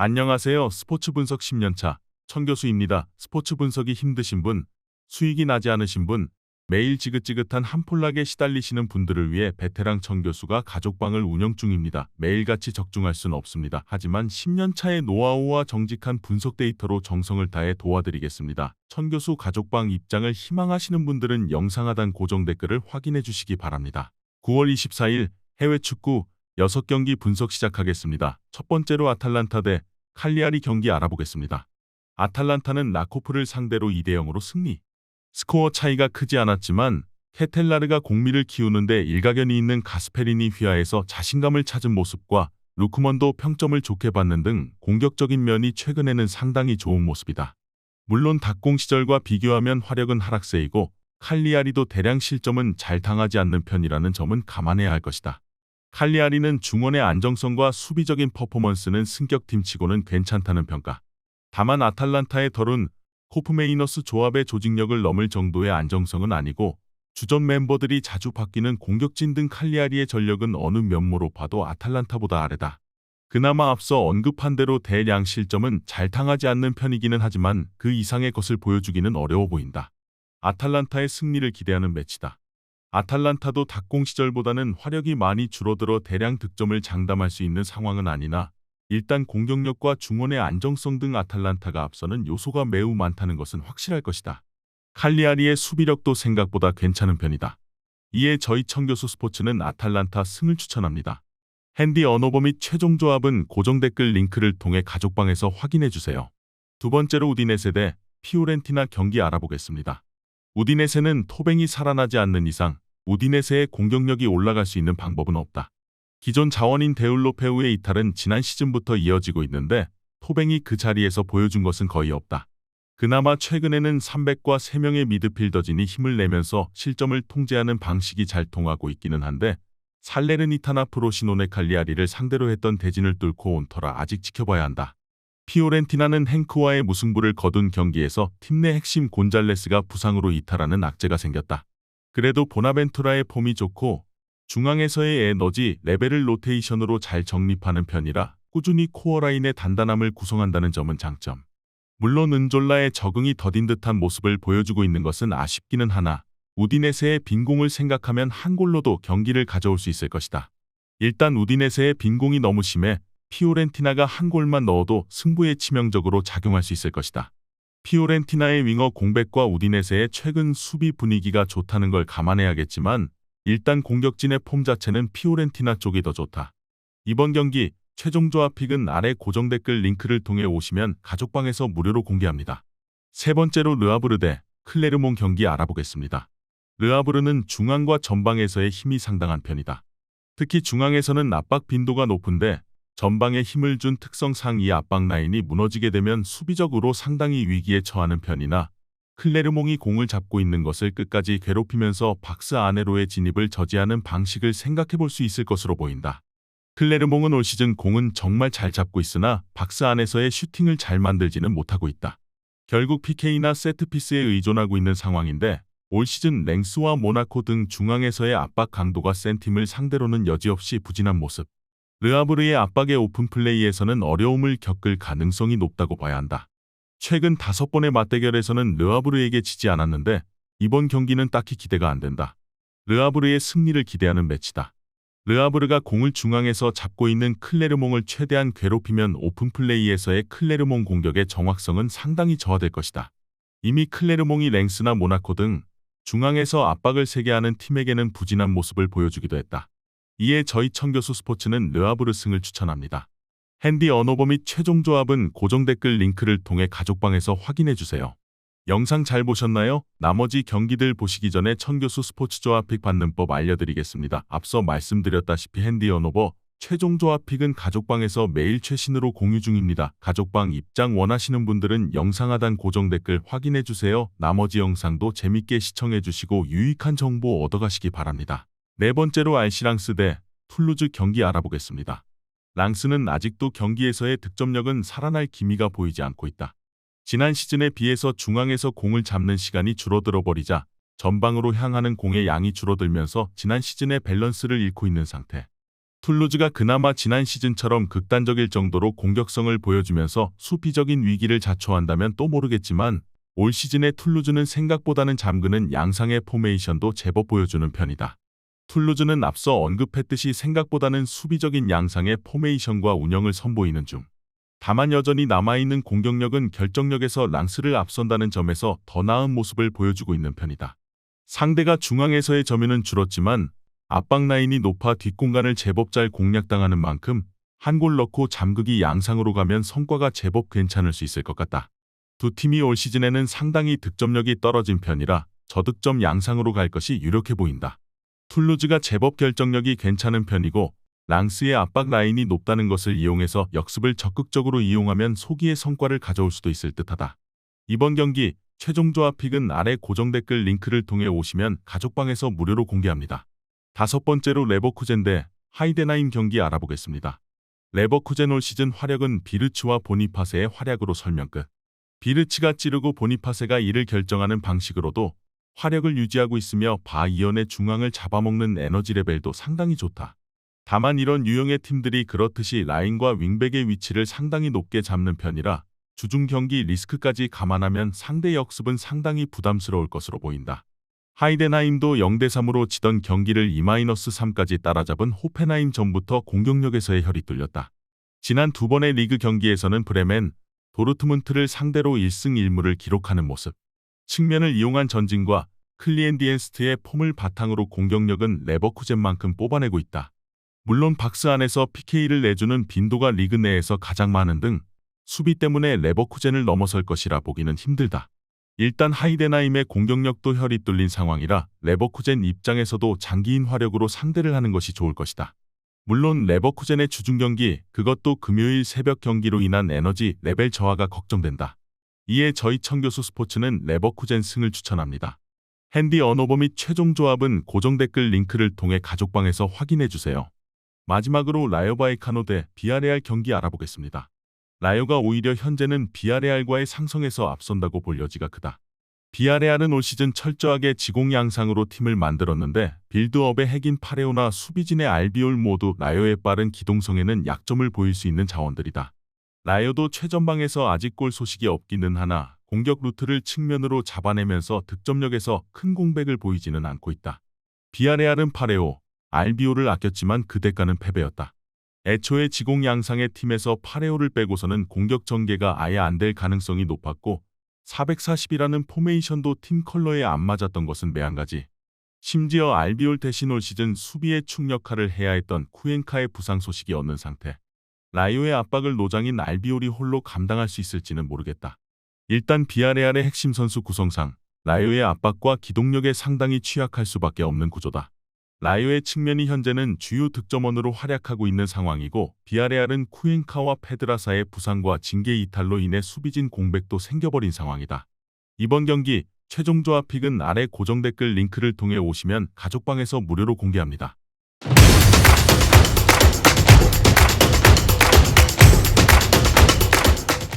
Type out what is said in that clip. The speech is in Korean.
안녕하세요. 스포츠 분석 10년차 천교수입니다. 스포츠 분석이 힘드신 분, 수익이 나지 않으신 분, 매일 지긋지긋한 한폴락에 시달리시는 분들을 위해 베테랑 천교수가 가족방을 운영 중입니다. 매일같이 적중할 수는 없습니다. 하지만 10년차의 노하우와 정직한 분석 데이터로 정성을 다해 도와드리겠습니다. 천교수 가족방 입장을 희망하시는 분들은 영상 하단 고정 댓글을 확인해 주시기 바랍니다. 9월 24일 해외 축구 6경기 분석 시작하겠습니다. 첫 번째로 아탈란타 대 칼리아리 경기 알아보겠습니다. 아탈란타는 라코프를 상대로 2대0으로 승리. 스코어 차이가 크지 않았지만 케텔라르가 공미를 키우는데 일가견이 있는 가스페리니 휘하에서 자신감을 찾은 모습과 루크먼도 평점을 좋게 받는 등 공격적인 면이 최근에는 상당히 좋은 모습이다. 물론 닭공 시절과 비교하면 화력은 하락세이고 칼리아리도 대량 실점은 잘 당하지 않는 편이라는 점은 감안해야 할 것이다. 칼리아리는 중원의 안정성과 수비적인 퍼포먼스는 승격팀치고는 괜찮다는 평가. 다만 아탈란타의 덜은 코프메이너스 조합의 조직력을 넘을 정도의 안정성은 아니고 주전 멤버들이 자주 바뀌는 공격진 등 칼리아리의 전력은 어느 면모로 봐도 아탈란타보다 아래다. 그나마 앞서 언급한 대로 대량 실점은 잘 당하지 않는 편이기는 하지만 그 이상의 것을 보여주기는 어려워 보인다. 아탈란타의 승리를 기대하는 매치다. 아탈란타도 닭공 시절보다는 화력이 많이 줄어들어 대량 득점을 장담할 수 있는 상황은 아니나 일단 공격력과 중원의 안정성 등 아탈란타가 앞서는 요소가 매우 많다는 것은 확실할 것이다. 칼리아리의 수비력도 생각보다 괜찮은 편이다. 이에 저희 천교수 스포츠는 아탈란타 승을 추천합니다. 핸디 언어버 및 최종 조합은 고정 댓글 링크를 통해 가족방에서 확인해주세요. 두 번째로 우디네세 대 피오렌티나 경기 알아보겠습니다. 우디네세는 토뱅이 살아나지 않는 이상 우디네세의 공격력이 올라갈 수 있는 방법은 없다. 기존 자원인 데울로페우의 이탈은 지난 시즌부터 이어지고 있는데 토뱅이 그 자리에서 보여준 것은 거의 없다. 그나마 최근에는 300과 3명의 미드필더진이 힘을 내면서 실점을 통제하는 방식이 잘 통하고 있기는 한데 살레르니타나 프로시노네 칼리아리를 상대로 했던 대진을 뚫고 온 터라 아직 지켜봐야 한다. 피오렌티나는 행크와의 무승부를 거둔 경기에서 팀 내 핵심 곤잘레스가 부상으로 이탈하는 악재가 생겼다. 그래도 보나벤투라의 폼이 좋고 중앙에서의 에너지 레벨을 로테이션으로 잘 정립하는 편이라 꾸준히 코어라인의 단단함을 구성한다는 점은 장점. 물론 은졸라의 적응이 더딘 듯한 모습을 보여주고 있는 것은 아쉽기는 하나 우디네세의 빈공을 생각하면 한 골로도 경기를 가져올 수 있을 것이다. 일단 우디네세의 빈공이 너무 심해 피오렌티나가 한 골만 넣어도 승부에 치명적으로 작용할 수 있을 것이다. 피오렌티나의 윙어 공백과 우디네세의 최근 수비 분위기가 좋다는 걸 감안해야겠지만 일단 공격진의 폼 자체는 피오렌티나 쪽이 더 좋다. 이번 경기 최종 조합 픽은 아래 고정 댓글 링크를 통해 오시면 가족방에서 무료로 공개합니다. 세 번째로 르아브르 대 클레르몽 경기 알아보겠습니다. 르아브르는 중앙과 전방에서의 힘이 상당한 편이다. 특히 중앙에서는 압박 빈도가 높은데 전방에 힘을 준 특성상 이 압박 라인이 무너지게 되면 수비적으로 상당히 위기에 처하는 편이나 클레르몽이 공을 잡고 있는 것을 끝까지 괴롭히면서 박스 안으로의 진입을 저지하는 방식을 생각해 볼 수 있을 것으로 보인다. 클레르몽은 올 시즌 공은 정말 잘 잡고 있으나 박스 안에서의 슈팅을 잘 만들지는 못하고 있다. 결국 PK나 세트피스에 의존하고 있는 상황인데 올 시즌 랭스와 모나코 등 중앙에서의 압박 강도가 센 팀을 상대로는 여지없이 부진한 모습. 르아브르의 압박의 오픈 플레이에서는 어려움을 겪을 가능성이 높다고 봐야 한다. 최근 5번의 맞대결에서는 르아브르에게 지지 않았는데 이번 경기는 딱히 기대가 안 된다. 르아브르의 승리를 기대하는 매치다. 르아브르가 공을 중앙에서 잡고 있는 클레르몽을 최대한 괴롭히면 오픈 플레이에서의 클레르몽 공격의 정확성은 상당히 저하될 것이다. 이미 클레르몽이 랭스나 모나코 등 중앙에서 압박을 세게 하는 팀에게는 부진한 모습을 보여주기도 했다. 이에 저희 천교수 스포츠는 르아브르 승을 추천합니다. 핸디 언어버 및 최종 조합은 고정 댓글 링크를 통해 가족방에서 확인해주세요. 영상 잘 보셨나요? 나머지 경기들 보시기 전에 천교수 스포츠 조합 픽 받는 법 알려드리겠습니다. 앞서 말씀드렸다시피 핸디 언어버 최종 조합 픽은 가족방에서 매일 최신으로 공유 중입니다. 가족방 입장 원하시는 분들은 영상 하단 고정 댓글 확인해주세요. 나머지 영상도 재밌게 시청해주시고 유익한 정보 얻어가시기 바랍니다. 네 번째로 알시랑스 대 툴루즈 경기 알아보겠습니다. 랑스는 아직도 경기에서의 득점력은 살아날 기미가 보이지 않고 있다. 지난 시즌에 비해서 중앙에서 공을 잡는 시간이 줄어들어 버리자 전방으로 향하는 공의 양이 줄어들면서 지난 시즌의 밸런스를 잃고 있는 상태. 툴루즈가 그나마 지난 시즌처럼 극단적일 정도로 공격성을 보여주면서 수비적인 위기를 자초한다면 또 모르겠지만 올 시즌의 툴루즈는 생각보다는 잠그는 양상의 포메이션도 제법 보여주는 편이다. 툴루즈는 앞서 언급했듯이 생각보다는 수비적인 양상의 포메이션과 운영을 선보이는 중. 다만 여전히 남아있는 공격력은 결정력에서 랑스를 앞선다는 점에서 더 나은 모습을 보여주고 있는 편이다. 상대가 중앙에서의 점유는 줄었지만 압박 라인이 높아 뒷공간을 제법 잘 공략당하는 만큼 한 골 넣고 잠그기 양상으로 가면 성과가 제법 괜찮을 수 있을 것 같다. 두 팀이 올 시즌에는 상당히 득점력이 떨어진 편이라 저득점 양상으로 갈 것이 유력해 보인다. 툴루즈가 제법 결정력이 괜찮은 편이고 랑스의 압박 라인이 높다는 것을 이용해서 역습을 적극적으로 이용하면 소기의 성과를 가져올 수도 있을 듯하다. 이번 경기 최종 조합 픽은 아래 고정 댓글 링크를 통해 오시면 가족방에서 무료로 공개합니다. 다섯 번째로 레버쿠젠 대 하이덴하임 경기 알아보겠습니다. 레버쿠젠 올 시즌 활약은 비르츠와 보니파세의 활약으로 설명 끝. 비르츠가 찌르고 보니파세가 이를 결정하는 방식으로도 활약을 유지하고 있으며 바이언의 중앙을 잡아먹는 에너지 레벨도 상당히 좋다. 다만 이런 유형의 팀들이 그렇듯이 라인과 윙백의 위치를 상당히 높게 잡는 편이라 주중 경기 리스크까지 감안하면 상대 역습은 상당히 부담스러울 것으로 보인다. 하이덴하임도 0대3으로 지던 경기를 2-3까지 따라잡은 호펜하임 전부터 공격력에서의 혈이 뚫렸다. 지난 두 번의 리그 경기에서는 브레멘, 도르트문트를 상대로 1승 1무를 기록하는 모습. 측면을 이용한 전진과 클리엔디엔스트의 폼을 바탕으로 공격력은 레버쿠젠만큼 뽑아내고 있다. 물론 박스 안에서 PK를 내주는 빈도가 리그 내에서 가장 많은 등 수비 때문에 레버쿠젠을 넘어설 것이라 보기는 힘들다. 일단 하이덴하임의 공격력도 혈이 뚫린 상황이라 레버쿠젠 입장에서도 장기인 화력으로 상대를 하는 것이 좋을 것이다. 물론 레버쿠젠의 주중 경기, 그것도 금요일 새벽 경기로 인한 에너지 레벨 저하가 걱정된다. 이에 저희 청교수 스포츠는 레버쿠젠 승을 추천합니다. 핸디 언오버 및 최종 조합은 고정 댓글 링크를 통해 가족방에서 확인해주세요. 마지막으로 라요 바이카노 대 비아레알 경기 알아보겠습니다. 라요가 오히려 현재는 비아레알과의 상성에서 앞선다고 볼 여지가 크다. 비아레알은 올 시즌 철저하게 지공 양상으로 팀을 만들었는데 빌드업의 핵인 파레오나 수비진의 알비올 모두 라요의 빠른 기동성에는 약점을 보일 수 있는 자원들이다. 라요도 최전방에서 아직 골 소식이 없기는 하나 공격 루트를 측면으로 잡아내면서 득점력에서 큰 공백을 보이지는 않고 있다. 비아레알은 파레오, 알비올을 아꼈지만 그 대가는 패배였다. 애초에 지공 양상의 팀에서 파레오를 빼고서는 공격 전개가 아예 안 될 가능성이 높았고 440이라는 포메이션도 팀 컬러에 안 맞았던 것은 매한가지. 심지어 알비올 대신 올 시즌 수비의 축 역할을 해야 했던 쿠엔카의 부상 소식이 없는 상태. 라요의 압박을 노장인 알비올이 홀로 감당할 수 있을지는 모르겠다. 일단 비아레알의 핵심 선수 구성상 라요의 압박과 기동력에 상당히 취약할 수밖에 없는 구조다. 라요의 측면이 현재는 주요 득점원으로 활약하고 있는 상황이고 비아레알은 쿠엔카와 페드라사의 부상과 징계 이탈로 인해 수비진 공백도 생겨버린 상황이다. 이번 경기 최종 조합 픽은 아래 고정 댓글 링크를 통해 오시면 가족방에서 무료로 공개합니다.